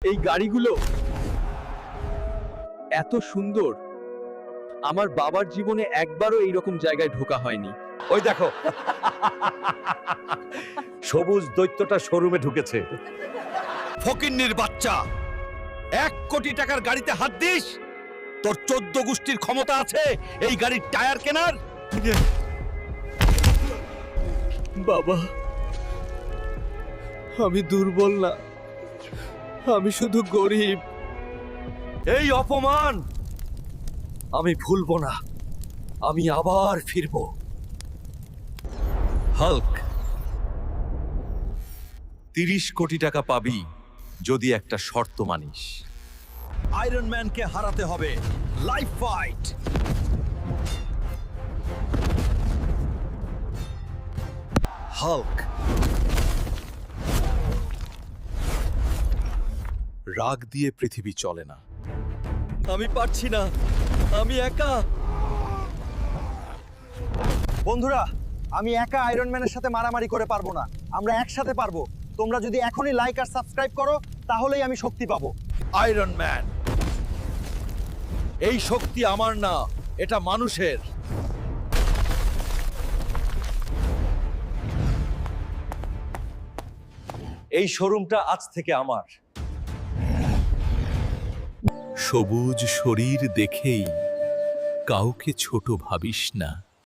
এই গাড়িগুলো এত সুন্দর, আমার বাবার জীবনে একবারও এইরকম জায়গায় ঢোকা হয়নি। ওই দেখো, সবুজ দৈত্যটা শোরুমে ঢুকেছে। ফকিন্নির বাচ্চা, 1 কোটি টাকার গাড়িতে হাত দিস? তোর 14 গোষ্ঠীর ক্ষমতা আছে এই গাড়ির টায়ার কেনার? বাবা, আমি দুর্বল না, আমি শুধু গরিব। এই অপমান আমি ভুলবো না, আমি আবার ফিরবো। হাল্ক, 30 কোটি টাকা পাবি যদি একটা শর্ত মানিস। আয়রন ম্যানকে হারাতে হবে, লাইফ ফাইট। হাল্ক, রাগ দিয়ে পৃথিবী চলে না। আমি পারছি না, আমি একা। বন্ধুরা, আমি একা আয়রন ম্যানের সাথে মারামারি করে পারবো না, আমরা একসাথে পারবো। তোমরা যদি এখনই লাইক আর সাবস্ক্রাইব করো তাহলেই আমি শক্তি পাবো। আয়রন ম্যান, এই শক্তি আমার না, এটা মানুষের। এই শোরুমটা আজ থেকে আমার। সবুজ শরীর দেখেই কাউকে ছোট ভাবিস না।